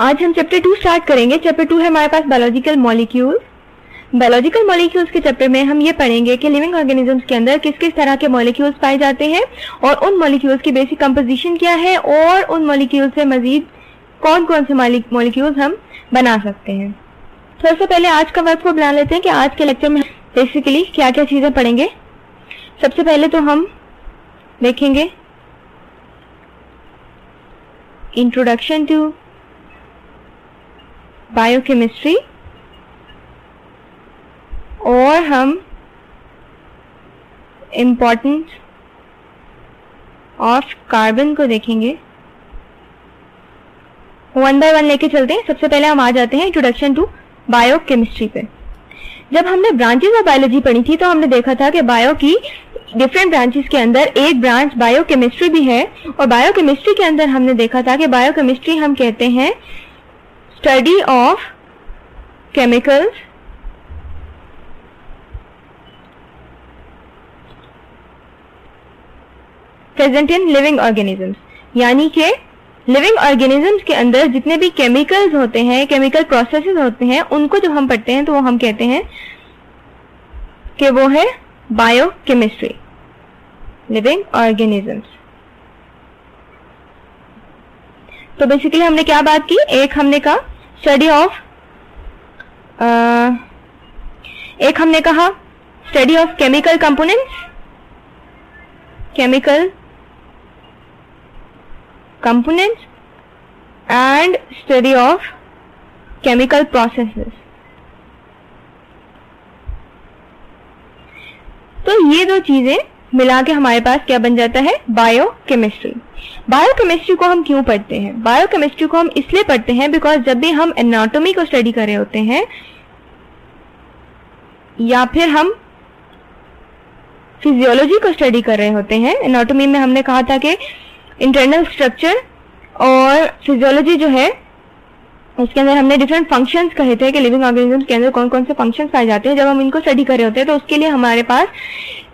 आज हम chapter 2 start करेंगे। चैप्टर 2 है हमारे पास बायोलॉजिकल मॉलिक्यूल्स। बायोलॉजिकल मॉलिक्यूल्स के चैप्टर में हम ये पढ़ेंगे कि लिविंग ऑर्गेनिजम्स के अंदर किस किस तरह के मॉलिक्यूल्स पाए जाते हैं और उन मॉलिक्यूल्स की बेसिक कंपोजिशन क्या है और उन मॉलिक्यूल से मजीद कौन कौन से मॉलिक्यूल्स हम बना सकते हैं। तो सबसे पहले आज का वर्क को बना लेते हैं कि आज के लेक्चर में बेसिकली क्या क्या चीजें पढ़ेंगे। सबसे पहले तो हम देखेंगे इंट्रोडक्शन टू बायोकेमिस्ट्री और हम इम्पोर्टेंस ऑफ कार्बन को देखेंगे। वन बाय वन लेके चलते हैं। सबसे पहले हम आ जाते हैं इंट्रोडक्शन टू बायोकेमिस्ट्री पे। जब हमने ब्रांचेस ऑफ बायोलॉजी पढ़ी थी तो हमने देखा था कि बायो की डिफरेंट ब्रांचेस के अंदर एक ब्रांच बायोकेमिस्ट्री भी है और बायोकेमिस्ट्री के अंदर हमने देखा था कि बायोकेमिस्ट्री हम कहते हैं study of chemicals present in living organisms, यानी कि लिविंग ऑर्गेनिजम्स के अंदर जितने भी केमिकल्स होते हैं, केमिकल प्रोसेसेस होते हैं, उनको जब हम पढ़ते हैं तो वो हम कहते हैं कि वो है बायोकेमिस्ट्री, लिविंग ऑर्गेनिजम्स। तो बेसिकली हमने क्या बात की, एक हमने कहा स्टडी ऑफ एक हमने कहा study of chemical components, chemical components and study of chemical processes. तो ये दो चीजें मिला के हमारे पास क्या बन जाता है, बायोकेमिस्ट्री। बायोकेमिस्ट्री को हम क्यों पढ़ते हैं? बायोकेमिस्ट्री को हम इसलिए पढ़ते हैं बिकॉज जब भी हम एनाटॉमी को स्टडी कर रहे होते हैं या फिर हम फिजियोलॉजी को स्टडी कर रहे होते हैं। एनाटॉमी में हमने कहा था कि इंटरनल स्ट्रक्चर और फिजियोलॉजी जो है उसके अंदर हमने डिफरेंट फंक्शंस कहे थे कि लिविंग ऑर्गेनिजम्स के अंदर कौन कौन से फंक्शंस पाए जाते हैं। जब हम इनको स्टडी कर रहे होते हैं तो उसके लिए हमारे पास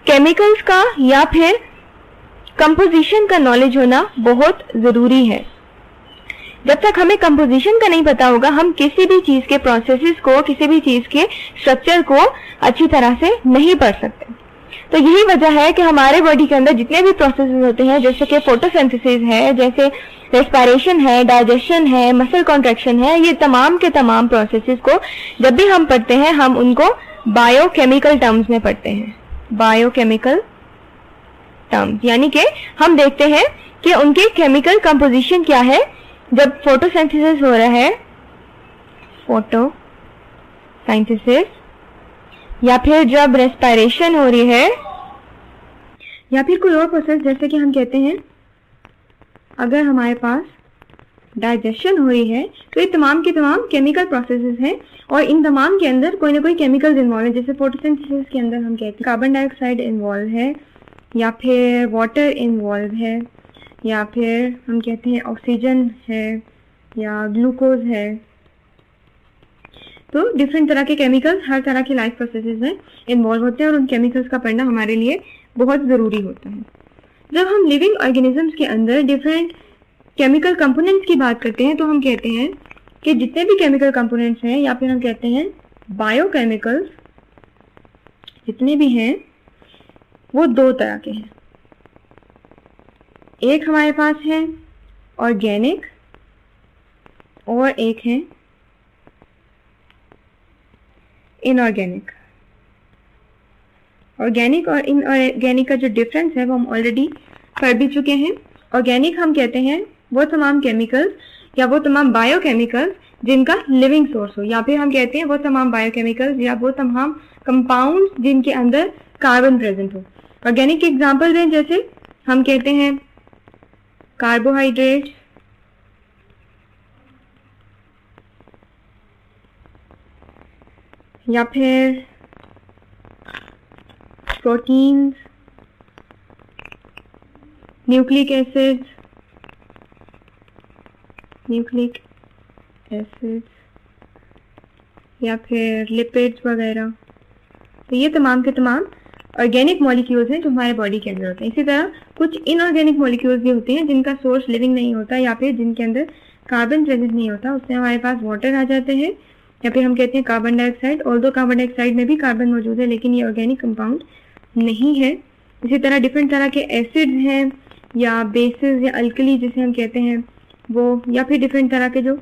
केमिकल्स का या फिर कंपोजिशन का नॉलेज होना बहुत जरूरी है। जब तक हमें कंपोजिशन का नहीं पता होगा हम किसी भी चीज के प्रोसेसेस को, किसी भी चीज के स्ट्रक्चर को अच्छी तरह से नहीं पढ़ सकते। तो यही वजह है कि हमारे बॉडी के अंदर जितने भी प्रोसेसेस होते हैं, जैसे कि फोटोसिंथेसिस है, जैसे रेस्पिरेशन है, डाइजेशन है, मसल कॉन्ट्रैक्शन है, ये तमाम के तमाम प्रोसेसेस को जब भी हम पढ़ते हैं हम उनको बायोकेमिकल टर्म्स में पढ़ते हैं। बायोकेमिकल टर्म्स यानी कि हम देखते हैं कि उनके केमिकल कंपोजिशन क्या है। जब फोटोसिंथेसिस हो रहा है, फोटोसिंथेसिस, या फिर जब रेस्पिरेशन हो रही है या फिर कोई और प्रोसेस, जैसे कि हम कहते हैं अगर हमारे पास डाइजेशन हो रही है तो ये तमाम के तमाम केमिकल प्रोसेसेस हैं और इन तमाम के अंदर कोई ना कोई केमिकल्स इन्वॉल्व है। जैसे फोटोसिंथेसिस के अंदर हम कहते हैं कार्बन डाइऑक्साइड इन्वॉल्व है या फिर वाटर इन्वॉल्व है या फिर हम कहते हैं ऑक्सीजन है या ग्लूकोज है। तो डिफरेंट तरह के केमिकल्स हर तरह के लाइफ प्रोसेसेस में इन्वॉल्व होते हैं और उन केमिकल्स का पढ़ना हमारे लिए बहुत ज़रूरी होता है। जब हम लिविंग ऑर्गेनिजम्स के अंदर डिफरेंट केमिकल कंपोनेंट्स की बात करते हैं तो हम कहते हैं कि जितने भी केमिकल कंपोनेंट्स हैं या फिर हम कहते हैं बायोकेमिकल्स जितने भी हैं वो दो तरह के हैं। एक हमारे पास है ऑर्गेनिक और एक है इनऑर्गेनिक। ऑर्गेनिक और इनऑर्गेनिक का जो डिफरेंस है वो हम ऑलरेडी पढ़ भी चुके हैं। ऑर्गेनिक हम कहते हैं वो तमाम केमिकल्स या वो तमाम बायोकेमिकल्स जिनका लिविंग सोर्स हो, या फिर हम कहते हैं वो तमाम बायोकेमिकल्स या वो तमाम कंपाउंड्स जिनके अंदर कार्बन प्रेजेंट हो। ऑर्गेनिक के एग्जांपल हैं, जैसे हम कहते हैं कार्बोहाइड्रेट्स, या फिर प्रोटीन्स, न्यूक्लिक एसिड्स, या फिर लिपिड्स वगैरह। तो ये तमाम के तमाम ऑर्गेनिक मॉलिक्यूल्स हैं जो हमारे बॉडी के अंदर होते हैं। इसी तरह कुछ इनऑर्गेनिक मॉलिक्यूल्स भी होते हैं जिनका सोर्स लिविंग नहीं होता या फिर जिनके अंदर कार्बन प्रेजेंट नहीं होता, उससे हमारे पास वाटर आ जाते हैं, या फिर हम कहते हैं carbon dioxide. Although carbon dioxide में भी कार्बन मौजूद है, लेकिन ये ऑर्गेनिक कंपाउंड नहीं है। इसी तरह डिफरेंट तरह के एसिड्स हैं या बेसिस या अल्कली जिसे हम कहते हैं वो, या फिर डिफरेंट तरह के जो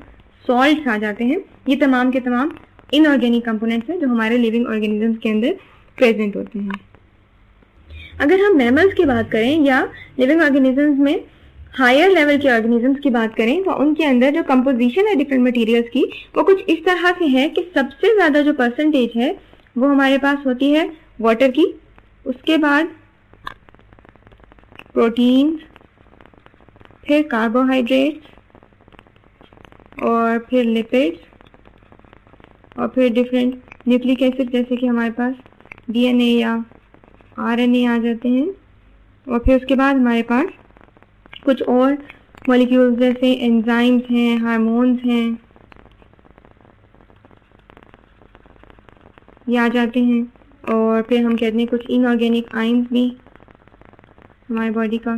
सॉल्ट्स आ जाते हैं, ये तमाम के तमाम इनऑर्गेनिक कंपोनेंट्स हैं जो हमारे लिविंग ऑर्गेनिजम्स के अंदर प्रेजेंट होते हैं। अगर हम मैमल्स की बात करें या लिविंग ऑर्गेनिजम्स में हायर लेवल के ऑर्गेनिजम्स की बात करें, तो उनके अंदर जो कंपोजिशन है डिफरेंट मटेरियल्स की वो कुछ इस तरह से है कि सबसे ज्यादा जो परसेंटेज है वो हमारे पास होती है वाटर की, उसके बाद प्रोटीन, फिर कार्बोहाइड्रेट्स, और फिर लिपिड्स, और फिर डिफरेंट न्यूक्लिक एसिड जैसे कि हमारे पास डीएनए या आरएनए आ जाते हैं, और फिर उसके बाद हमारे पास कुछ और मॉलिक्यूल्स जैसे एंजाइम्स हैं, हार्मोन्स हैं, ये आ जाते हैं, और फिर हम कहते हैं कुछ इनऑर्गेनिक आयंस भी हमारे बॉडी का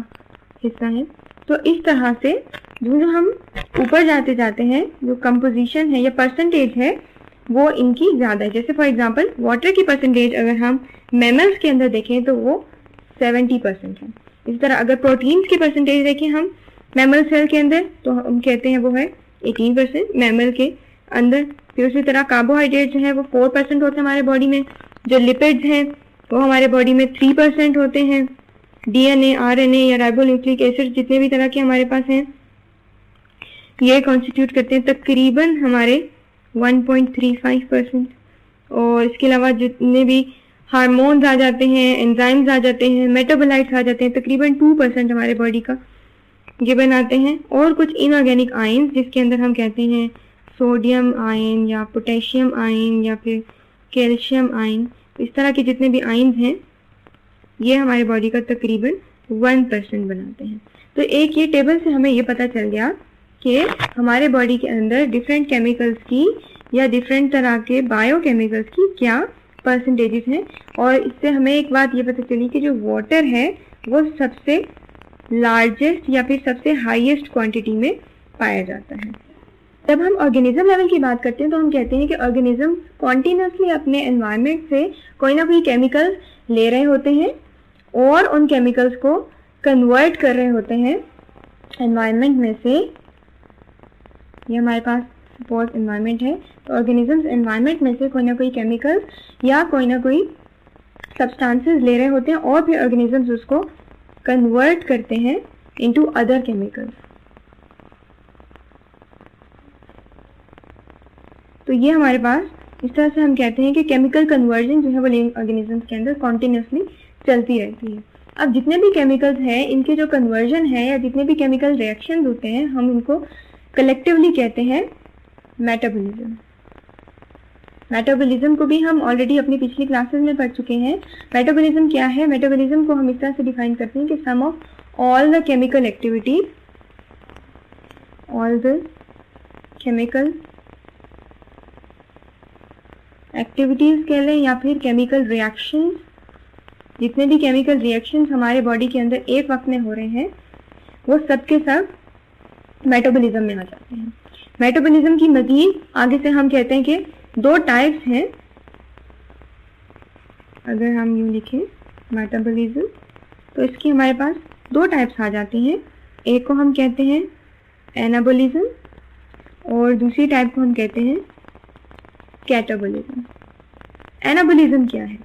हिस्सा है। तो इस तरह से जो हम ऊपर जाते जाते हैं जो कंपोजिशन है या परसेंटेज है वो इनकी ज़्यादा है। जैसे फॉर एग्जांपल वाटर की परसेंटेज अगर हम मैमल्स के अंदर देखें तो वो 70% है। इसी तरह अगर प्रोटीन्स की परसेंटेज देखें हम मैमल सेल के अंदर तो हम कहते हैं वो है 18% मैमल के अंदर। फिर उसी तरह कार्बोहाइड्रेट जो है वो 4% होते हैं हमारे बॉडी में। जो लिपिड्स हैं वो हमारे बॉडी में 3% होते हैं। डीएनए, आरएनए या राइबोन्यूक्लिक एसिड जितने भी तरह के हमारे पास हैं ये कॉन्स्टिट्यूट करते हैं तकरीबन हमारे 1.35%। और इसके अलावा जितने भी हार्मोन्स आ जाते हैं, एंजाइम्स आ जाते हैं, मेटाबोलाइट्स आ जाते हैं, तकरीबन 2% हमारे बॉडी का ये बनाते हैं। और कुछ इनऑर्गेनिक आयंस जिसके अंदर हम कहते हैं सोडियम आयन या पोटेशियम आयन या फिर कैल्शियम आयन, इस तरह के जितने भी आयंस हैं ये हमारे बॉडी का तकरीबन 1% बनाते हैं। तो एक ये टेबल से हमें ये पता चल गया कि हमारे बॉडी के अंदर डिफरेंट केमिकल्स की या डिफरेंट तरह के बायोकेमिकल्स की क्या परसेंटेजेस हैं। और इससे हमें एक बात ये पता चली कि जो वाटर है वो सबसे लार्जेस्ट या फिर सबसे हाईएस्ट क्वांटिटी में पाया जाता है। जब हम ऑर्गेनिज्म लेवल की बात करते हैं तो हम कहते हैं कि ऑर्गेनिज्म कॉन्टिन्यूसली अपने एनवायरनमेंट से कोई ना कोई केमिकल ले रहे होते हैं और उन केमिकल्स को कन्वर्ट कर रहे होते हैं एनवायरनमेंट में से। ये हमारे पास सपोज एनवायरनमेंट है तो ऑर्गेनिजम्स एनवायरनमेंट में से कोई ना कोई केमिकल या कोई ना कोई सब्सटेंसेस ले रहे होते हैं और फिर ऑर्गेनिजम्स उसको कन्वर्ट करते हैं इनटू अदर केमिकल्स। तो ये हमारे पास इस तरह से हम कहते हैं कि केमिकल कन्वर्जन जो है वो लिविंग ऑर्गेनिजम्स के अंदर कॉन्टिन्यूसली चलती रहती है। अब जितने भी केमिकल्स हैं इनके जो कन्वर्जन है या जितने भी केमिकल रिएक्शंस होते हैं हम उनको कलेक्टिवली कहते हैं मेटाबॉलिज्म। मेटाबॉलिज्म को भी हम ऑलरेडी अपनी पिछली क्लासेस में पढ़ चुके हैं। मेटाबॉलिज्म क्या है? मेटाबॉलिज्म को हम इस तरह से डिफाइन करते हैं कि sum of all the chemical activities, all the chemical activities कह लें या फिर केमिकल रिएक्शंस, जितने भी केमिकल रिएक्शंस हमारे बॉडी के अंदर एक वक्त में हो रहे हैं वो सब के सब मेटाबॉलिज्म में आ जाते हैं। मेटाबॉलिज्म की मजीद आगे से हम कहते हैं कि दो टाइप्स हैं। अगर हम यूं लिखें मेटाबॉलिज्म तो इसकी हमारे पास दो टाइप्स आ जाती हैं। एक को हम कहते हैं एनाबॉलिज्म और दूसरी टाइप को हम कहते हैं कैटाबॉलिज्म। एनाबॉलिज्म क्या है?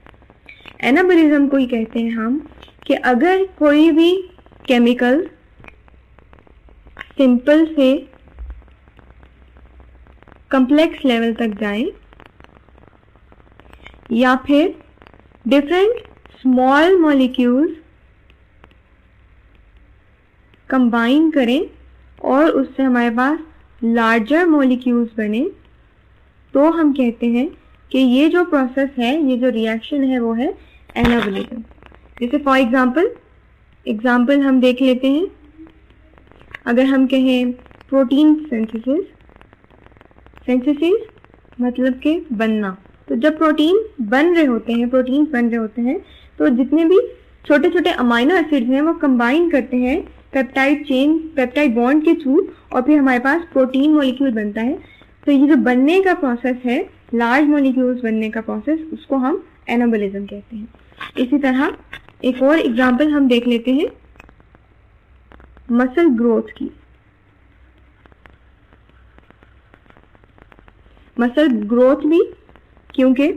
एनाबॉलिज्म को ही कहते हैं हम कि अगर कोई भी केमिकल सिंपल से कॉम्प्लेक्स लेवल तक जाए या फिर डिफरेंट स्मॉल मॉलिक्यूल्स कंबाइन करें और उससे हमारे पास लार्जर मॉलिक्यूल्स बने तो हम कहते हैं कि ये जो प्रोसेस है, ये जो रिएक्शन है वो है एनाबॉलिज्म। जैसे फॉर एग्जाम्पल हम देख लेते हैं। अगर हम कहें प्रोटीन सिंथेसिस मतलब के बनना, तो जब प्रोटीन्स बन रहे होते हैं तो जितने भी छोटे छोटे अमाइनो एसिड्स हैं वो कंबाइन करते हैं पेप्टाइड चेन, पेप्टाइड बॉन्ड के थ्रू, और फिर हमारे पास प्रोटीन मॉलिक्यूल बनता है। तो ये जो बनने का प्रोसेस है, लार्ज मॉलिक्यूल्स बनने का प्रोसेस, उसको हम एनाबॉलिज्म कहते हैं। इसी तरह एक और एग्जांपल हम देख लेते हैं मसल ग्रोथ की। मसल ग्रोथ भी क्योंकि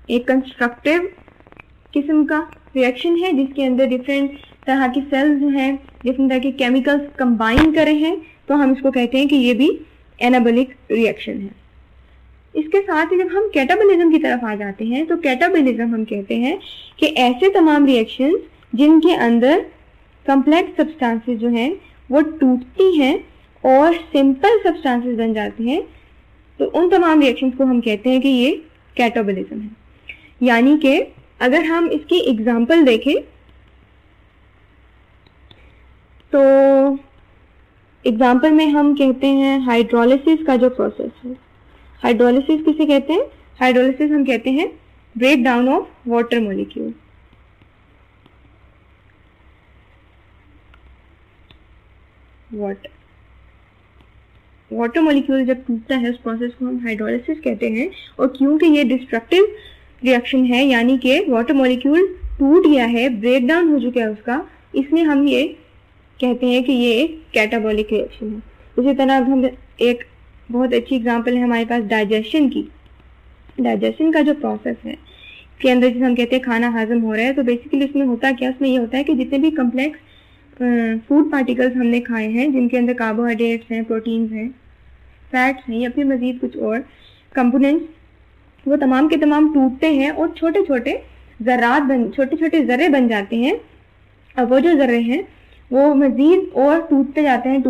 एक कंस्ट्रक्टिव किस्म का रिएक्शन है जिसके अंदर डिफरेंट तरह की सेल्स हैं, डिफरेंट तरह के केमिकल्स कंबाइन करे हैं, तो हम इसको कहते हैं कि ये भी एनाबॉलिक रिएक्शन है। इसके साथ ही जब हम कैटाबॉलिज्म की तरफ आ जाते हैं तो कैटाबॉलिज्म हम कहते हैं कि ऐसे तमाम रिएक्शंस जिनके अंदर कॉम्प्लेक्स सब्सटेंसेस जो हैं वो टूटती हैं और सिंपल सब्सटेंसेस बन जाते हैं, तो उन तमाम रिएक्शंस को हम कहते हैं कि ये कैटाबॉलिज्म है। यानी कि अगर हम इसकी एग्जांपल देखें तो एग्जांपल में हम कहते हैं हाइड्रोलिसिस का जो प्रोसेस है। हाइड्रोलिसिस किसे कहते हैं? हाइड्रोलिसिस हम कहते हैं break down of water molecule. Water molecule जब टूटता है उस प्रोसेस को हम हाइड्रोलिसिस कहते हैं। और क्योंकि ये डिस्ट्रक्टिव रिएक्शन है, यानी कि वाटर मॉलिक्यूल टूट गया है, ब्रेक डाउन हो चुका है उसका, इसलिए हम ये कहते हैं कि ये एक कैटाबॉलिक रिएक्शन है। उसी तरह अब हम एक बहुत अच्छी एग्जांपल है हमारे पास डाइजेशन की। डाइजेशन का जो प्रोसेस है के अंदर जिसे हम कहते हैं खाना हाजम हो रहा है, तो बेसिकली इसमें होता क्या, उसमें ये होता है कि जितने भी कम्प्लेक्स फूड पार्टिकल्स हमने खाए हैं जिनके अंदर कार्बोहाइड्रेट्स हैं, प्रोटीन्स हैं, फैट्स हैं या फिर मजीद कुछ और कंपोनेंट्स, वो तमाम के तमाम टूटते हैं और छोटे छोटे छोटे जर्रे बन जाते हैं। अब वो जो जर्रे हैं वो मजीद और टूटते जाते हैं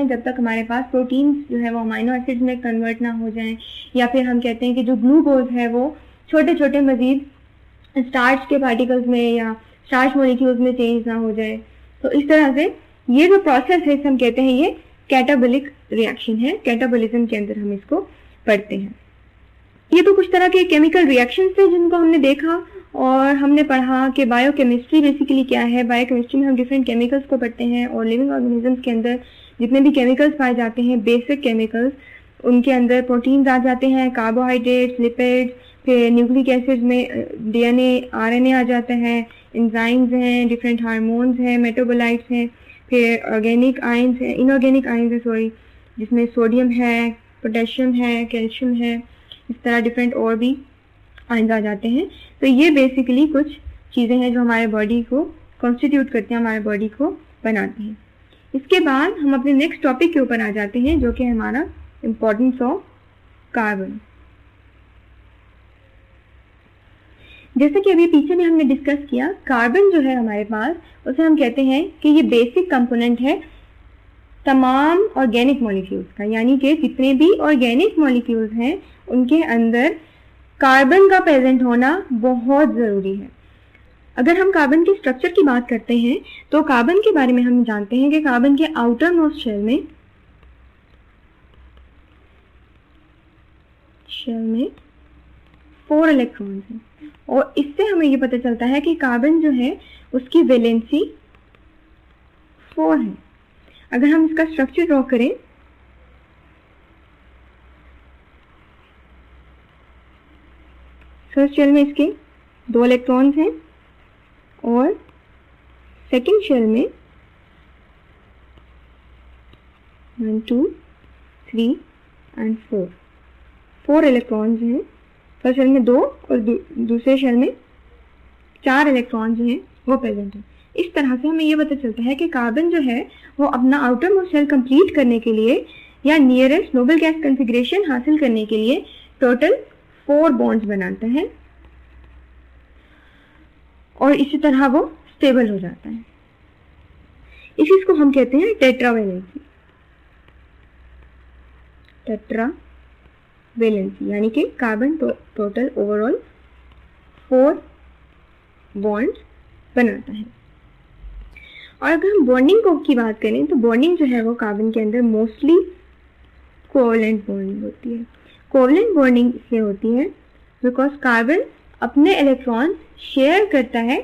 जब तक हमारे पास प्रोटीन्स जो है वो अमाइनो एसिड्स में कन्वर्ट ना हो जाएं, या फिर हम कहते हैं कि जो ग्लूकोज है वो छोटे छोटे मजीद स्टार्च के पार्टिकल्स में या स्टार्च मॉलिक्यूल्स में चेंज ना हो जाए। तो इस तरह से ये जो प्रोसेस है इसे हम कहते हैं ये कैटाबॉलिक रिएक्शन है। कैटाबॉलिज्म के अंदर हम इसको पढ़ते हैं। ये तो कुछ तरह के केमिकल रिएक्शंस थे जिनको हमने देखा और हमने पढ़ा कि बायोकेमिस्ट्री बेसिकली क्या है। बायोकेमिस्ट्री में हम डिफरेंट केमिकल्स को पढ़ते हैं और लिविंग ऑर्गेनिजम्स के अंदर जितने भी केमिकल्स पाए जाते हैं, बेसिक केमिकल्स, उनके अंदर प्रोटीन्स आ जाते हैं, कार्बोहाइड्रेट्स, लिपिड्स, फिर न्यूक्लिक एसिड्स में डीएनए, आरएनए आ जाता है, एंजाइम्स हैं, डिफरेंट हार्मोन्स हैं, मेटाबोलाइट्स हैं, फिर ऑर्गेनिक आयंस हैं, इनऑर्गेनिक आयंस है सॉरी, जिसमें सोडियम है, पोटेशियम है, कैल्शियम है, इस तरह डिफरेंट और भी आयंस आ जाते हैं। तो ये बेसिकली कुछ चीज़ें हैं जो हमारे बॉडी को कॉन्स्टिट्यूट करते हैं, हमारे बॉडी को बनाती हैं। इसके बाद हम अपने नेक्स्ट टॉपिक के ऊपर आ जाते हैं जो कि हमारा इम्पोर्टेंस ऑफ कार्बन। जैसे कि अभी पीछे में हमने डिस्कस किया, कार्बन जो है हमारे पास, उसे हम कहते हैं कि ये बेसिक कंपोनेंट है तमाम ऑर्गेनिक मॉलिक्यूल्स का। यानी कि जितने भी ऑर्गेनिक मॉलिक्यूल्स हैं उनके अंदर कार्बन का प्रेजेंट होना बहुत ज़रूरी है। अगर हम कार्बन के स्ट्रक्चर की बात करते हैं तो कार्बन के बारे में हम जानते हैं कि कार्बन के आउटर मोस्ट शेल में 4 इलेक्ट्रॉन्स हैं और इससे हमें ये पता चलता है कि कार्बन जो है उसकी वैलेंसी 4 है। अगर हम इसका स्ट्रक्चर ड्रॉ करें, फर्स्ट शेल में इसके 2 इलेक्ट्रॉन्स हैं और सेकंड शेल में 1 2 3 एंड 4 इलेक्ट्रॉन्स हैं। फर्स्ट शेल में 2 और दूसरे शेल में 4 इलेक्ट्रॉन्स हैं वो प्रेजेंट है। इस तरह से हमें ये पता चलता है कि कार्बन जो है वो अपना आउटर मोस्ट शेल कंप्लीट करने के लिए या नियरेस्ट नोबल गैस कॉन्फ़िगरेशन हासिल करने के लिए टोटल 4 बॉन्ड्स बनाता है और इसी तरह वो स्टेबल हो जाता है। इस चीज को हम कहते हैं टेट्रावैलेंसी। टेट्रावैलेंसी यानी कि कार्बन टोटल ओवरऑल 4 बॉन्ड्स बनाता है। और अगर हम बॉन्डिंग की बात करें तो बॉन्डिंग जो है वो कार्बन के अंदर मोस्टली कोवलेंट बॉन्डिंग होती है। कोवलेंट बॉन्डिंग इसलिए होती है बिकॉज कार्बन अपने इलेक्ट्रॉन शेयर करता है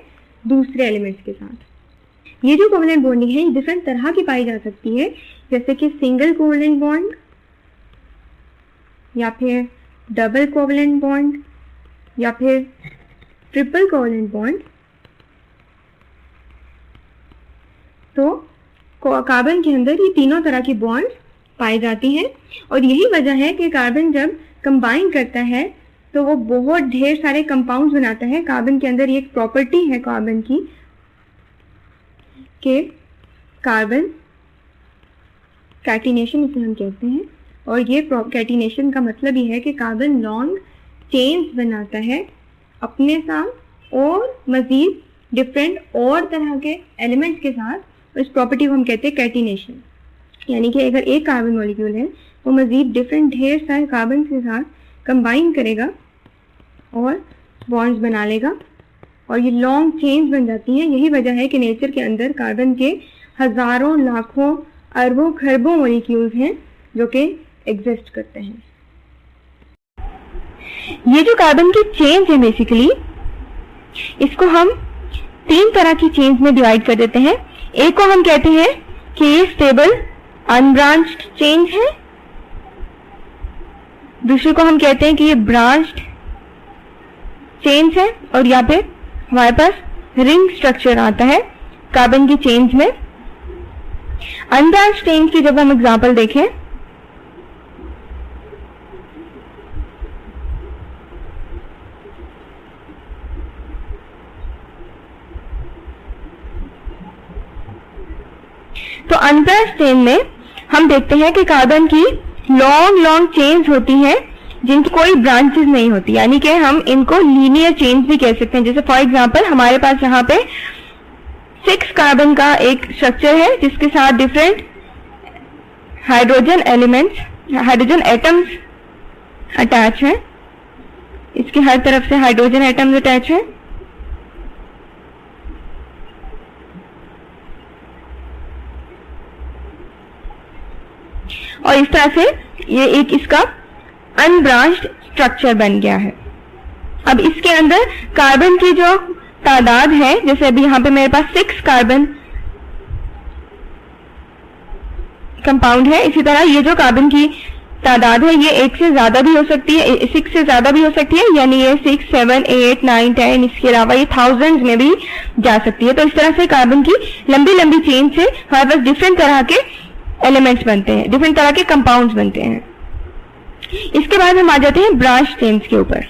दूसरे एलिमेंट्स के साथ। ये जो कोवलेंट बॉन्डिंग है ये डिफरेंट तरह की पाई जा सकती है, जैसे कि सिंगल कोवलेंट बॉन्ड या फिर डबल कोवलेंट बॉन्ड या फिर ट्रिपल कोवलेंट बॉन्ड। तो कार्बन के अंदर ये तीनों तरह की बॉन्ड पाई जाती हैं और यही वजह है कि कार्बन जब कंबाइन करता है तो वो बहुत ढेर सारे कंपाउंड्स बनाता है। कार्बन के अंदर ये एक प्रॉपर्टी है कार्बन की कि कार्बन कैटिनेशन इसे हम कहते हैं, और ये कैटिनेशन का मतलब ये है कि कार्बन लॉन्ग चेन्स बनाता है अपने साथ और मजीद डिफरेंट और तरह के एलिमेंट्स के साथ। इस प्रॉपर्टी को हम कहते हैं कैटिनेशन, यानी कि अगर एक कार्बन मॉलिक्यूल है वो मजीद डिफरेंट ढेर सारे कार्बन के साथ कंबाइन करेगा और बॉन्ड्स बना लेगा और ये लॉन्ग चेन्स बन जाती हैं। यही वजह है कि नेचर के अंदर कार्बन के हजारों लाखों अरबों खरबों मॉलिक्यूल्स हैं जो कि एग्जिस्ट करते हैं। ये जो कार्बन की चेन्स है बेसिकली इसको हम तीन तरह की चेन्स में डिवाइड कर देते हैं। एक को हम कहते हैं कि ये स्टेबल अनब्रांच्ड चेन्स है, दूसरे को हम कहते हैं कि ये ब्रांच्ड चेन्स है, और यहाँ पे हमारे पास रिंग स्ट्रक्चर आता है कार्बन की चेन्स में। अनब्रांच्ड चेन्स की जब हम एग्जांपल देखें तो अनब्रांच्ड चेन में हम देखते हैं कि कार्बन की लॉन्ग लॉन्ग चेन्स होती हैं जिनकी कोई ब्रांचेस नहीं होती, यानी कि हम इनको लीनियर चेन्स भी कह सकते हैं। जैसे फॉर एग्जांपल हमारे पास यहाँ पे 6 कार्बन का एक स्ट्रक्चर है जिसके साथ different hydrogen elements, hydrogen atoms attach हैं। इसके हर तरफ से हाइड्रोजन एटम्स अटैच हैं। और इस तरह से ये एक इसका अनब्रांच्ड स्ट्रक्चर बन गया है। अब इसके अंदर कार्बन की जो तादाद है, जैसे अभी यहाँ पे मेरे पास 6 कार्बन कंपाउंड है, इसी तरह ये जो कार्बन की तादाद है ये 1 से ज्यादा भी हो सकती है, 6 से ज्यादा भी हो सकती है, यानी ये 6, 7, 8, 9, 10, इसके अलावा ये थाउजेंड्स में भी जा सकती है। तो इस तरह से कार्बन की लंबी लंबी चेन से हमारे पास डिफरेंट तरह के एलिमेंट्स बनते हैं, डिफरेंट तरह के कंपाउंड्स बनते हैं। इसके बाद हम आ जाते हैं ब्रांच चेन्स के ऊपर।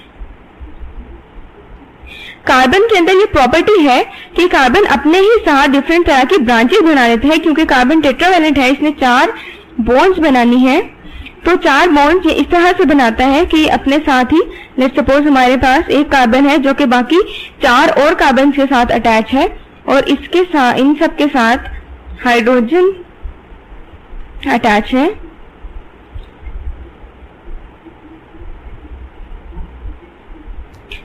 कार्बन के अंदर ये प्रॉपर्टी है कि कार्बन अपने ही साथ डिफरेंट तरह की ब्रांचेस बना लेते हैं, क्योंकि कार्बन टेट्रावैलेंट है, इसने 4 बॉन्ड्स बनानी है। तो 4 बॉन्ड्स ये इस तरह से बनाता है कि अपने साथ ही, लेट्स सपोज हमारे पास एक कार्बन है जो कि बाकी 4 और कार्बन के साथ अटैच है और इसके साथ, इन सब के साथ हाइड्रोजन अटैच है।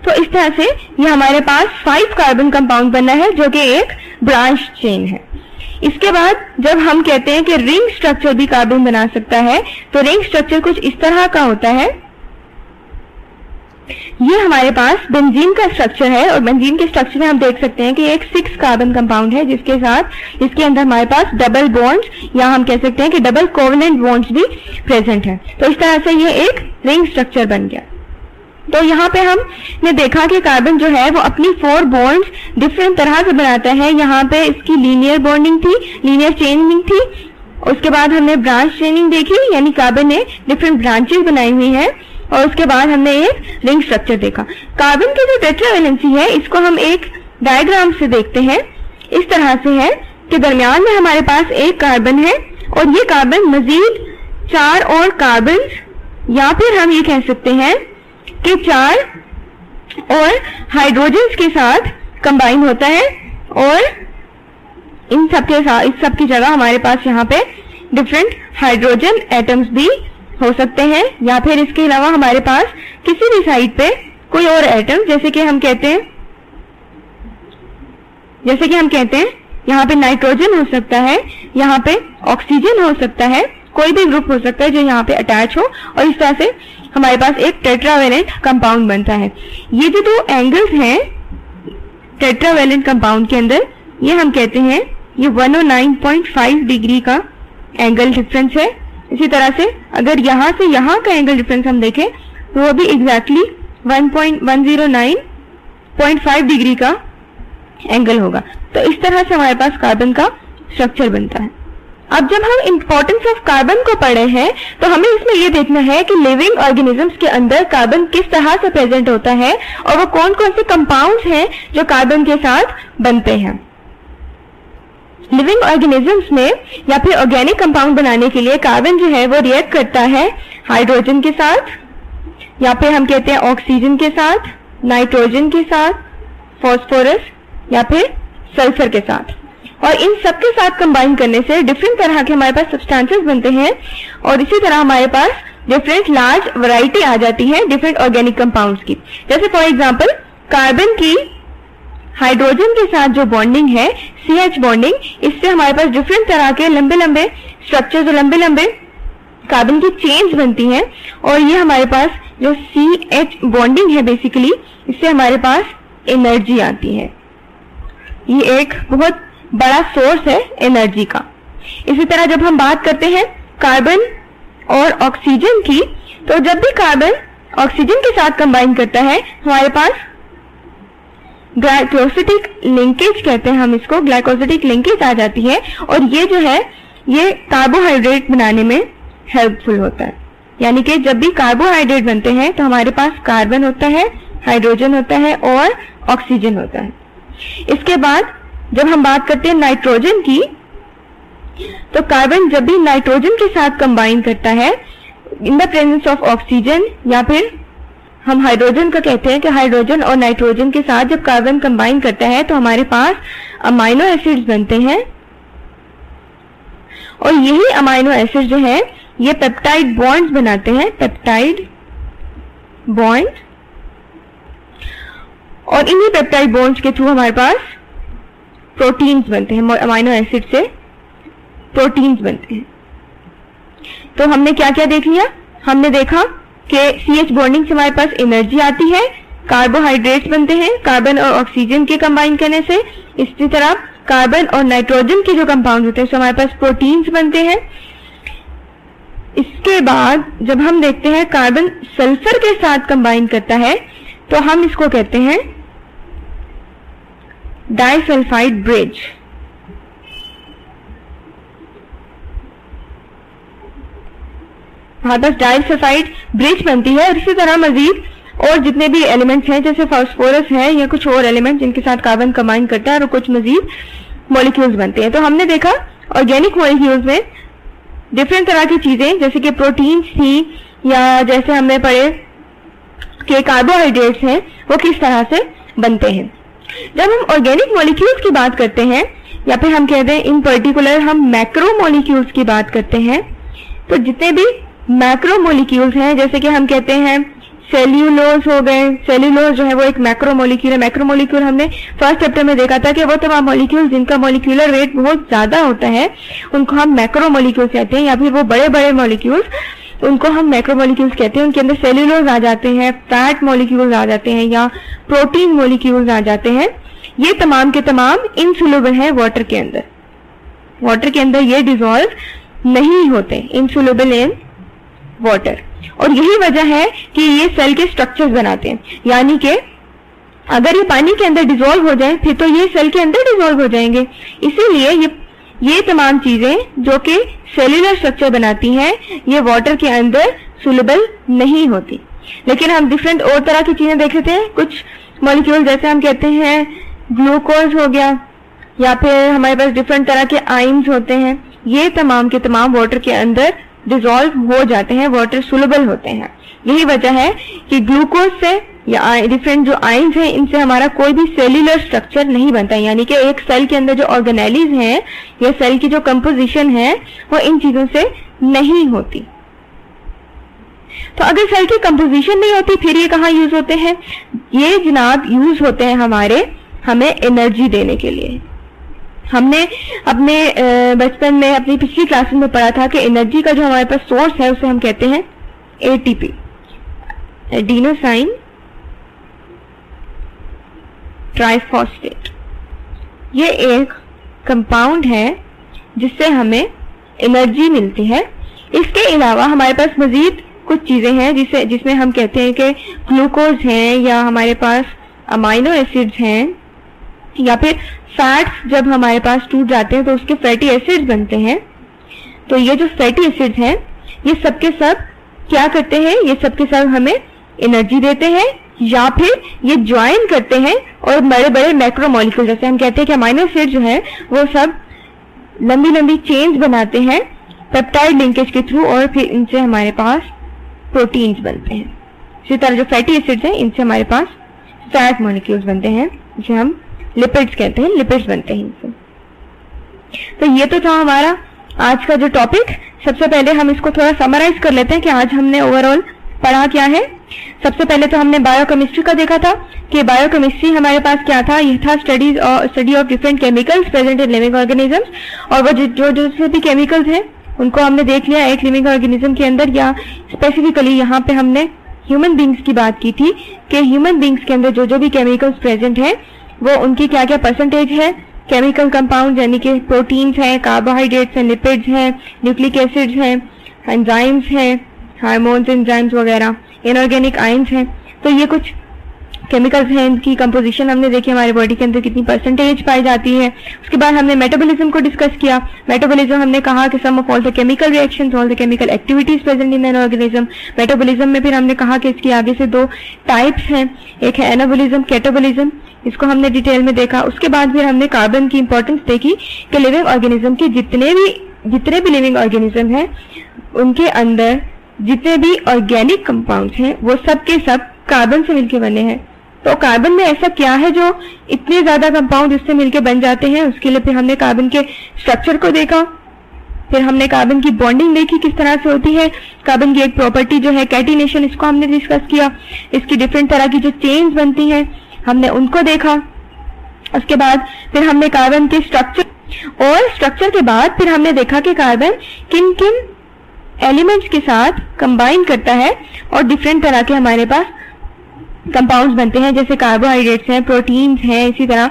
तो इस तरह से ये हमारे पास 5 कार्बन कंपाउंड बना है जो कि एक ब्रांच चेन है। इसके बाद जब हम कहते हैं कि रिंग स्ट्रक्चर भी कार्बन बना सकता है, तो रिंग स्ट्रक्चर कुछ इस तरह का होता है। ये हमारे पास बेंजीन का स्ट्रक्चर है और बेंजीन के स्ट्रक्चर में हम देख सकते हैं कि एक 6 कार्बन कंपाउंड है जिसके साथ, इसके अंदर हमारे पास डबल बॉन्ड्स या हम कह सकते हैं कि डबल कोवेलेंट बॉन्ड्स भी प्रेजेंट है। तो इस तरह से ये एक रिंग स्ट्रक्चर बन गया। तो यहाँ पे हमने देखा कि कार्बन जो है वो अपनी 4 बॉन्ड्स डिफरेंट तरह से बनाता है। यहाँ पे इसकी लीनियर बॉन्डिंग थी, लीनियर चेनिंग थी। उसके बाद हमने ब्रांच चेनिंग देखी, यानी कार्बन ने डिफरेंट ब्रांचेस बनाई हुई है। और उसके बाद हमने एक रिंग स्ट्रक्चर देखा। कार्बन की जो टेट्रावैलेंसी है इसको हम एक डायग्राम से देखते हैं। इस तरह से है कि दरमियान में हमारे पास एक कार्बन है और ये कार्बन मजीद 4 और कार्बन, या फिर हम ये कह सकते हैं कि 4 और हाइड्रोजन्स के साथ कंबाइन होता है और इन सब के साथ, इस सब की जगह हमारे पास यहाँ पे डिफरेंट हाइड्रोजन एटम्स भी हो सकते हैं, या फिर इसके अलावा हमारे पास किसी भी साइड पे कोई और एटम, जैसे कि हम कहते हैं यहाँ पे नाइट्रोजन हो सकता है, यहाँ पे ऑक्सीजन हो सकता है, कोई भी ग्रुप हो सकता है जो यहाँ पे अटैच हो, और इस तरह से हमारे पास एक टेट्रावैलेंट कंपाउंड बनता है। ये जो 2 एंगल्स हैं टेट्रावैलेंट कंपाउंड के अंदर ये हम कहते हैं ये 109.5 डिग्री का एंगल डिफरेंस है। इसी तरह से अगर यहाँ से यहाँ का एंगल डिफरेंस हम देखें तो वो भी एग्जैक्टली 10105 डिग्री का एंगल होगा। तो इस तरह से हमारे पास कार्बन का स्ट्रक्चर बनता है। अब जब हम इंपॉर्टेंस ऑफ कार्बन को पढ़े हैं तो हमें इसमें यह देखना है कि लिविंग ऑर्गेनिजम्स के अंदर कार्बन किस तरह से प्रेजेंट होता है और वो कौन कौन से कंपाउंड्स हैं जो कार्बन के साथ बनते हैं। लिविंग ऑर्गेनिजम्स में या फिर ऑर्गेनिक कंपाउंड बनाने के लिए कार्बन जो है वो रिएक्ट करता है हाइड्रोजन के साथ, या फिर हम कहते हैं ऑक्सीजन के साथ, नाइट्रोजन के साथ, फॉस्फोरस या फिर सल्फर के साथ, और इन सब के साथ कंबाइन करने से डिफरेंट तरह के हमारे पास सब्सटेंसेस बनते हैं और इसी तरह हमारे पास डिफरेंट लार्ज वैरायटी आ जाती है डिफरेंट ऑर्गेनिक कंपाउंड्स की। जैसे फॉर एग्जांपल कार्बन की हाइड्रोजन के साथ जो बॉन्डिंग है CH बॉन्डिंग, इससे हमारे पास डिफरेंट तरह के लंबे लंबे स्ट्रक्चर, जो लंबे लंबे कार्बन की चेन्स बनती हैं और ये हमारे पास जो CH बॉन्डिंग है बेसिकली इससे हमारे पास एनर्जी आती है। ये एक बहुत बड़ा सोर्स है एनर्जी का। इसी तरह जब हम बात करते हैं कार्बन और ऑक्सीजन की, तो जब भी कार्बन ऑक्सीजन के साथ कंबाइन करता है हमारे पास ग्लाइकोसिटिक लिंकेज कहते हैं हम इसको, ग्लाइकोसिटिक लिंकेज आ जाती है और ये जो है ये कार्बोहाइड्रेट बनाने में हेल्पफुल होता है। यानी कि जब भी कार्बोहाइड्रेट बनते हैं तो हमारे पास कार्बन होता है, हाइड्रोजन होता है और ऑक्सीजन होता है। इसके बाद जब हम बात करते हैं नाइट्रोजन की, तो कार्बन जब भी नाइट्रोजन के साथ कंबाइन करता है in the presence of oxygen, या फिर हम हाइड्रोजन का कहते हैं कि हाइड्रोजन और नाइट्रोजन के साथ जब कार्बन कंबाइन करता है तो हमारे पास अमाइनो एसिड्स बनते हैं और यही अमाइनो एसिड जो है ये पेप्टाइड बॉन्ड्स बनाते हैं, पेप्टाइड बॉन्ड, और इन्हीं पेप्टाइड बॉन्ड्स के थ्रू हमारे पास प्रोटीन्स बनते हैं। अमाइनो एसिड से प्रोटीन्स बनते हैं। तो हमने क्या क्या देख लिया? हमने देखा कि CH बॉन्डिंग से हमारे पास एनर्जी आती है, कार्बोहाइड्रेट्स बनते हैं कार्बन और ऑक्सीजन के कंबाइन करने से। इसी तरह कार्बन और नाइट्रोजन के जो कंपाउंड होते हैं तो हमारे पास प्रोटीन्स बनते हैं। इसके बाद जब हम देखते हैं कार्बन सल्फर के साथ कंबाइन करता है तो हम इसको कहते हैं डाइसल्फाइड ब्रिज। हमारे पास डाइसल्फाइड ब्रिज बनती है और इसी तरह मजीद और जितने भी एलिमेंट्स हैं जैसे फास्फोरस है या कुछ और एलिमेंट जिनके साथ कार्बन कंबाइन करता है और कुछ मजीद मॉलिक्यूल्स बनते हैं। तो हमने देखा ऑर्गेनिक मॉलिक्यूल्स में डिफरेंट तरह की चीजें जैसे कि प्रोटीन्स थी या जैसे हमने पढ़े कि कार्बोहाइड्रेट्स हैं वो किस तरह से बनते हैं। जब हम ऑर्गेनिक मॉलिक्यूल्स की बात करते हैं या फिर हम कहते हैं इन पर्टिकुलर हम मैक्रो मॉलिक्यूल्स की बात करते हैं, तो जितने भी मैक्रो मॉलिक्यूल्स हैं जैसे कि हम कहते हैं सेल्यूलोज हो गए, सेल्यूलोज जो है वो एक मैक्रो मॉलिक्यूल है। मैक्रो मॉलिक्यूल हमने फर्स्ट चैप्टर में देखा था कि वो तमाम मॉलिक्यूल जिनका मॉलिक्यूलर वेट बहुत ज्यादा होता है उनको हम मैक्रो मॉलिक्यूल्स कहते हैं, या फिर वो बड़े बड़े मॉलिक्यूल्स उनको हम मैक्रो मॉलिक्यूल्स कहते हैं। उनके अंदर सेल्यूलोज आ जाते हैं, फैट मॉलिक्यूल्स आ जाते हैं या प्रोटीन मॉलिक्यूल्स आ जाते हैं। ये तमाम के तमाम इनसोल्यूबल है वाटर के अंदर। वाटर के अंदर ये डिसॉल्व नहीं होते, इनसोल्यूबल इन वाटर। और यही वजह है कि ये सेल के स्ट्रक्चर्स बनाते हैं, यानी कि अगर ये पानी के अंदर डिसॉल्व हो जाए फिर तो ये सेल के अंदर डिसॉल्व हो जाएंगे। इसीलिए ये तमाम चीजें जो कि सेल्यूलर स्ट्रक्चर बनाती हैं ये वाटर के अंदर सोल्यूबल नहीं होती। लेकिन हम डिफरेंट और तरह की चीजें देख लेते हैं। कुछ मॉलिक्यूल जैसे हम कहते हैं ग्लूकोज हो गया या फिर हमारे पास डिफरेंट तरह के आइंस होते हैं, ये तमाम के तमाम वाटर के अंदर डिसॉल्व हो जाते हैं, वाटर सोल्यूबल होते हैं। यही वजह है कि ग्लूकोज से या डिफरेंट जो आइंस हैं इनसे हमारा कोई भी सेल्यूलर स्ट्रक्चर नहीं बनता, यानी कि एक सेल के अंदर जो ऑर्गेनेलीज हैं या सेल की जो कंपोजिशन है वो इन चीजों से नहीं होती। तो अगर सेल की कंपोजिशन नहीं होती फिर ये कहाँ यूज होते हैं? ये जनाब यूज होते हैं हमें एनर्जी देने के लिए। हमने अपने बचपन में अपनी पिछली क्लास में पढ़ा था कि एनर्जी का जो हमारे पास सोर्स है उसे हम कहते हैं एटीपी, एडिनोसाइन ट्राइफॉस्फेट। ये एक कंपाउंड है जिससे हमें एनर्जी मिलती है। इसके अलावा हमारे पास मजीद कुछ चीजें हैं जिसमें हम कहते हैं कि ग्लूकोज है, या हमारे पास अमाइनो एसिड्स हैं, या फिर फैट्स जब हमारे पास टूट जाते हैं तो उसके फैटी एसिड्स बनते हैं। तो ये जो फैटी एसिड्स हैं ये सब के सब क्या करते हैं, ये सब के सब हमें एनर्जी देते हैं, या फिर ये ज्वाइन करते हैं और बड़े बड़े मैक्रोमोलिक्यूल, जैसे हम कहते हैं कि अमाइनो एसिड जो है वो सब लंबी लंबी चेन्स बनाते हैं पेप्टाइड लिंकेज के थ्रू, और फिर इनसे हमारे पास प्रोटीन्स बनते हैं। इसी तरह जो फैटी एसिड्स हैं इनसे हमारे पास फैट मॉलिक्यूल्स बनते हैं, जिसे हम लिपिड्स कहते हैं, लिपिड्स बनते हैं इनसे। तो ये तो था हमारा आज का जो टॉपिक। सबसे पहले हम इसको थोड़ा समराइज कर लेते हैं कि आज हमने ओवरऑल पढ़ा क्या है। सबसे पहले तो हमने बायोकेमिस्ट्री का देखा था कि बायोकेमिस्ट्री हमारे पास क्या था, यह था study of different chemicals present in living organisms, और वो जो से भी केमिकल्स हैं उनको हमने देख लिया एक लिविंग ऑर्गेनिज्म के अंदर, या स्पेसिफिकली यहाँ पे हमने ह्यूमन बींग्स की बात की थी कि ह्यूमन बींग्स के अंदर जो जो भी केमिकल्स प्रेजेंट है वो उनकी क्या क्या परसेंटेज है, केमिकल कंपाउंड यानी कि प्रोटीन्स हैं, कार्बोहाइड्रेट्स हैं, लिपिड्स हैं, न्यूक्लिक एसिड्स हैं, एंजाइम्स हैं, हार्मोन्स, एंजाइम्स वगैरह, इनऑर्गेनिक आयंस हैं। तो ये कुछ केमिकल्स हैं, इनकी कंपोजिशन हमने देखी, हमारे बॉडी के अंदर कितनी परसेंटेज पाई जाती है। उसके बाद हमने मेटाबॉलिज्म को डिस्कस किया। मेटाबॉलिज्म हमने कहा कि sum of all the chemical reactions, all the chemical activities present in an organism. Metabolism में फिर हमने कहा कि इसकी आगे से दो टाइप्स हैं, एक है एनाबॉलिज्म, कैटाबॉलिज्म, इसको हमने डिटेल में देखा। उसके बाद फिर हमने कार्बन की इंपॉर्टेंस देखी कि लिविंग ऑर्गेनिज्म के जितने भी लिविंग ऑर्गेनिज्म हैं उनके अंदर जितने भी ऑर्गेनिक कंपाउंड्स हैं वो सब के सब कार्बन से मिलकर बने हैं। तो कार्बन में ऐसा क्या है जो इतने ज्यादा कंपाउंड उससे मिलकर बन जाते हैं, उसके लिए फिर हमने कार्बन के स्ट्रक्चर को देखा। फिर हमने कार्बन की बॉन्डिंग देखी किस तरह से होती है। कार्बन की एक प्रॉपर्टी जो है कैटिनेशन, इसको हमने डिस्कस किया। इसकी डिफरेंट तरह की जो चेन्स बनती हैं हमने उनको देखा। उसके बाद फिर हमने कार्बन के स्ट्रक्चर के बाद फिर हमने देखा कि कार्बन किन किन एलिमेंट्स के साथ कंबाइन करता है और डिफरेंट तरह के हमारे पास कंपाउंड्स बनते हैं, जैसे कार्बोहाइड्रेट्स हैं, प्रोटीन्स हैं, इसी तरह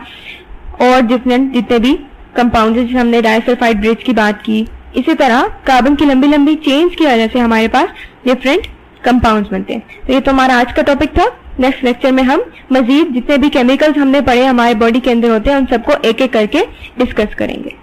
और जितने भी कंपाउंड्स, जैसे हमने डाइसल्फाइड ब्रिज की बात की। इसी तरह कार्बन की लंबी लंबी चेन्स की वजह से हमारे पास डिफरेंट कंपाउंड्स बनते हैं। तो ये तो हमारा आज का टॉपिक था। नेक्स्ट लेक्चर में हम मजीद जितने भी केमिकल्स हमने पढ़े हमारे बॉडी के अंदर होते हैं उन सबको एक एक करके डिस्कस करेंगे।